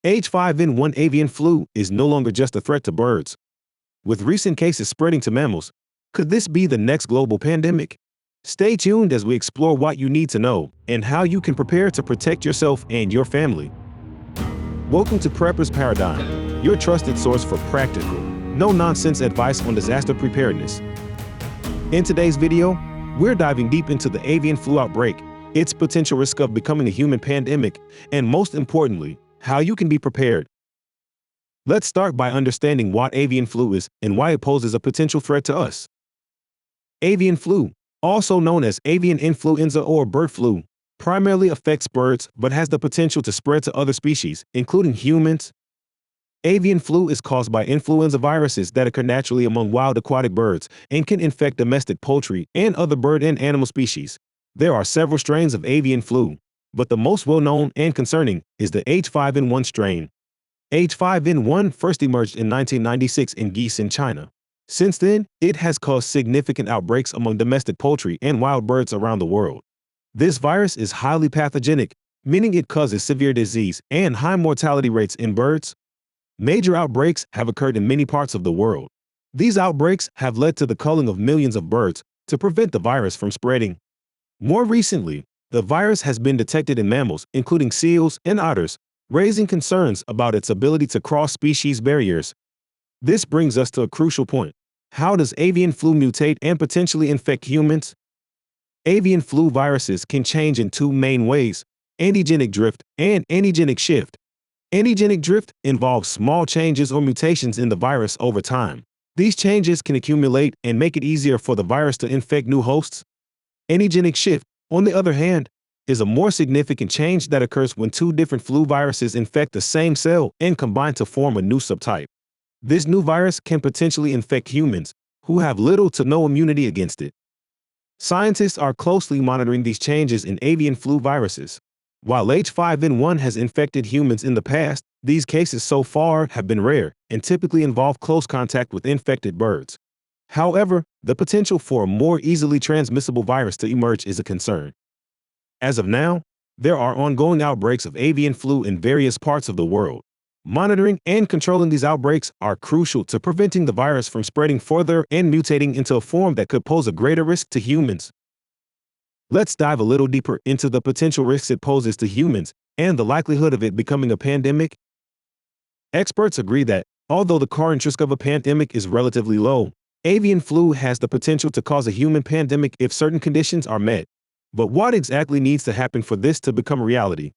H5N1 avian flu is no longer just a threat to birds. With recent cases spreading to mammals, could this be the next global pandemic? Stay tuned as we explore what you need to know and how you can prepare to protect yourself and your family. Welcome to Prepper's Paradigm, your trusted source for practical, no-nonsense advice on disaster preparedness. In today's video, we're diving deep into the avian flu outbreak, its potential risk of becoming a human pandemic, and most importantly, how you can be prepared. Let's start by understanding what avian flu is and why it poses a potential threat to us. Avian flu, also known as avian influenza or bird flu, primarily affects birds but has the potential to spread to other species, including humans. Avian flu is caused by influenza viruses that occur naturally among wild aquatic birds and can infect domestic poultry and other bird and animal species. There are several strains of avian flu, but the most well-known and concerning is the H5N1 strain. H5N1 first emerged in 1996 in geese in China. Since then, it has caused significant outbreaks among domestic poultry and wild birds around the world. This virus is highly pathogenic, meaning it causes severe disease and high mortality rates in birds. Major outbreaks have occurred in many parts of the world. These outbreaks have led to the culling of millions of birds to prevent the virus from spreading. More recently, the virus has been detected in mammals, including seals and otters, raising concerns about its ability to cross species barriers. This brings us to a crucial point. How does avian flu mutate and potentially infect humans? Avian flu viruses can change in two main ways: antigenic drift and antigenic shift. Antigenic drift involves small changes or mutations in the virus over time. These changes can accumulate and make it easier for the virus to infect new hosts. Antigenic shift, on the other hand, is a more significant change that occurs when two different flu viruses infect the same cell and combine to form a new subtype. This new virus can potentially infect humans, who have little to no immunity against it. Scientists are closely monitoring these changes in avian flu viruses. While H5N1 has infected humans in the past, these cases so far have been rare and typically involve close contact with infected birds. However, the potential for a more easily transmissible virus to emerge is a concern. As of now, there are ongoing outbreaks of avian flu in various parts of the world. Monitoring and controlling these outbreaks are crucial to preventing the virus from spreading further and mutating into a form that could pose a greater risk to humans. Let's dive a little deeper into the potential risks it poses to humans and the likelihood of it becoming a pandemic. Experts agree that, although the current risk of a pandemic is relatively low, avian flu has the potential to cause a human pandemic if certain conditions are met. But what exactly needs to happen for this to become a reality?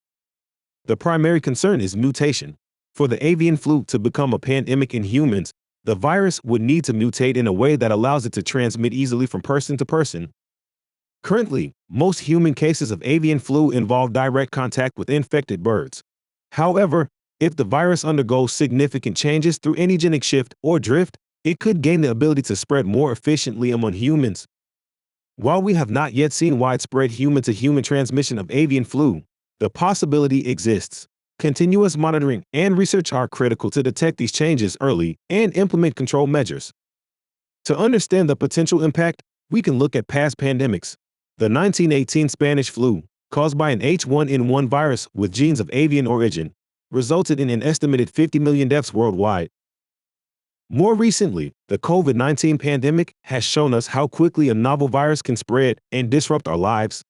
The primary concern is mutation. For the avian flu to become a pandemic in humans, the virus would need to mutate in a way that allows it to transmit easily from person to person. Currently, most human cases of avian flu involve direct contact with infected birds. However, if the virus undergoes significant changes through antigenic shift or drift, it could gain the ability to spread more efficiently among humans. While we have not yet seen widespread human-to-human transmission of avian flu, the possibility exists. Continuous monitoring and research are critical to detect these changes early and implement control measures. To understand the potential impact, we can look at past pandemics. The 1918 Spanish flu, caused by an H1N1 virus with genes of avian origin, resulted in an estimated 50 million deaths worldwide. More recently, the COVID-19 pandemic has shown us how quickly a novel virus can spread and disrupt our lives.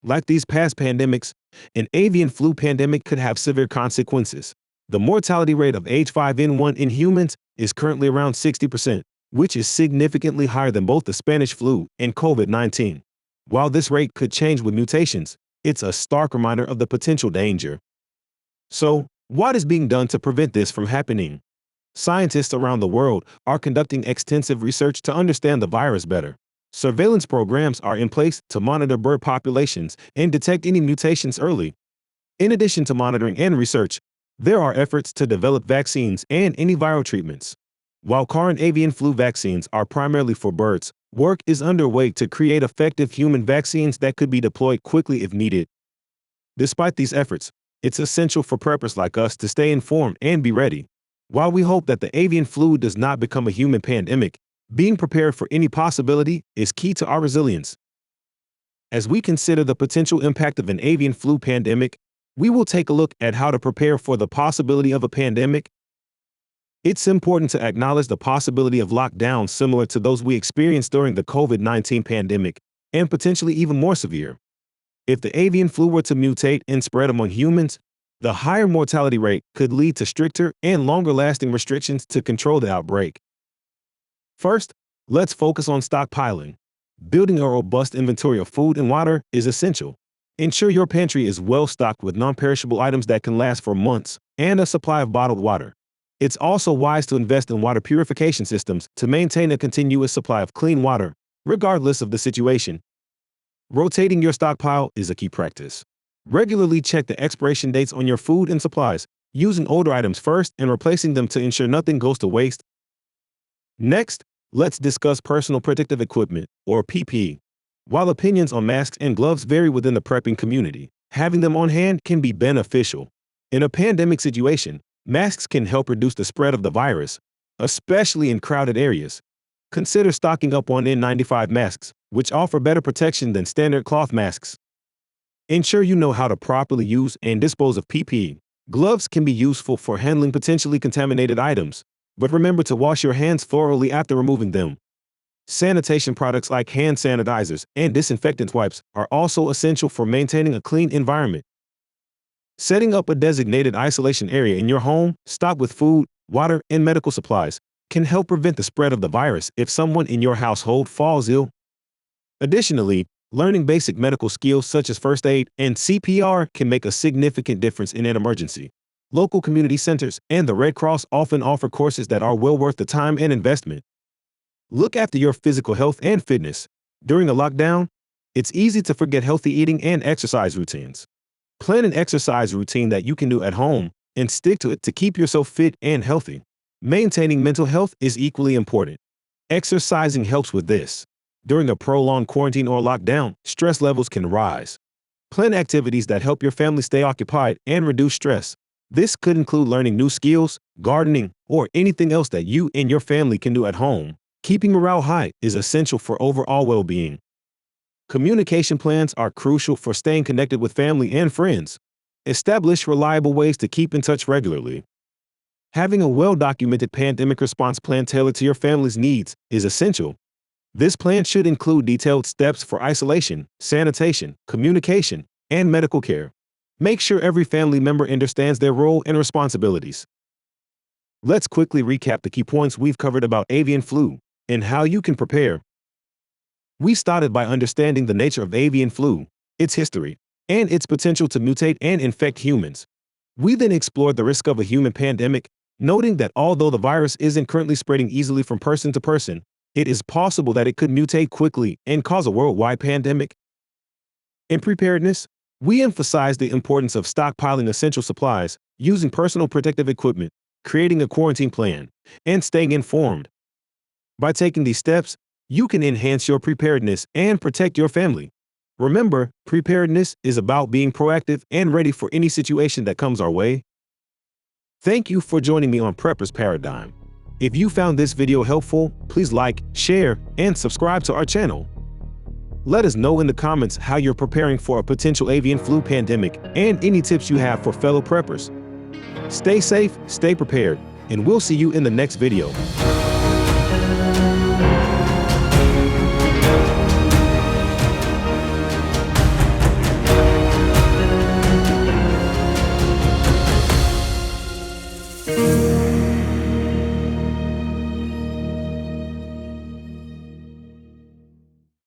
Like these past pandemics, an avian flu pandemic could have severe consequences. The mortality rate of H5N1 in humans is currently around 60%, which is significantly higher than both the Spanish flu and COVID-19. While this rate could change with mutations, it's a stark reminder of the potential danger. So, what is being done to prevent this from happening? Scientists around the world are conducting extensive research to understand the virus better. Surveillance programs are in place to monitor bird populations and detect any mutations early. In addition to monitoring and research, there are efforts to develop vaccines and antiviral treatments. While current avian flu vaccines are primarily for birds, work is underway to create effective human vaccines that could be deployed quickly if needed. Despite these efforts, it's essential for preppers like us to stay informed and be ready. While we hope that the avian flu does not become a human pandemic, being prepared for any possibility is key to our resilience. As we consider the potential impact of an avian flu pandemic, we will take a look at how to prepare for the possibility of a pandemic. It's important to acknowledge the possibility of lockdowns similar to those we experienced during the COVID-19 pandemic, and potentially even more severe. If the avian flu were to mutate and spread among humans, the higher mortality rate could lead to stricter and longer-lasting restrictions to control the outbreak. First, let's focus on stockpiling. Building a robust inventory of food and water is essential. Ensure your pantry is well stocked with non-perishable items that can last for months and a supply of bottled water. It's also wise to invest in water purification systems to maintain a continuous supply of clean water, regardless of the situation. Rotating your stockpile is a key practice. Regularly check the expiration dates on your food and supplies, using older items first and replacing them to ensure nothing goes to waste. Next, let's discuss personal protective equipment, or PPE. While opinions on masks and gloves vary within the prepping community, having them on hand can be beneficial. In a pandemic situation, masks can help reduce the spread of the virus, especially in crowded areas. Consider stocking up on N95 masks, which offer better protection than standard cloth masks. Ensure you know how to properly use and dispose of PPE. Gloves can be useful for handling potentially contaminated items, but remember to wash your hands thoroughly after removing them. Sanitation products like hand sanitizers and disinfectant wipes are also essential for maintaining a clean environment. Setting up a designated isolation area in your home, stocked with food, water, and medical supplies, can help prevent the spread of the virus if someone in your household falls ill. Additionally, learning basic medical skills such as first aid and CPR can make a significant difference in an emergency. Local community centers and the Red Cross often offer courses that are well worth the time and investment. Look after your physical health and fitness. During a lockdown, it's easy to forget healthy eating and exercise routines. Plan an exercise routine that you can do at home and stick to it to keep yourself fit and healthy. Maintaining mental health is equally important. Exercising helps with this. During a prolonged quarantine or lockdown, stress levels can rise. Plan activities that help your family stay occupied and reduce stress. This could include learning new skills, gardening, or anything else that you and your family can do at home. Keeping morale high is essential for overall well-being. Communication plans are crucial for staying connected with family and friends. Establish reliable ways to keep in touch regularly. Having a well-documented pandemic response plan tailored to your family's needs is essential. This plan should include detailed steps for isolation, sanitation, communication, and medical care. Make sure every family member understands their role and responsibilities. Let's quickly recap the key points we've covered about avian flu and how you can prepare. We started by understanding the nature of avian flu, its history, and its potential to mutate and infect humans. We then explored the risk of a human pandemic, noting that although the virus isn't currently spreading easily from person to person, it is possible that it could mutate quickly and cause a worldwide pandemic. In preparedness, we emphasized the importance of stockpiling essential supplies, using personal protective equipment, creating a quarantine plan, and staying informed. By taking these steps, you can enhance your preparedness and protect your family. Remember, preparedness is about being proactive and ready for any situation that comes our way. Thank you for joining me on Prepper's Paradigm. If you found this video helpful, please like, share, and subscribe to our channel. Let us know in the comments how you're preparing for a potential avian flu pandemic and any tips you have for fellow preppers. Stay safe, stay prepared, and we'll see you in the next video.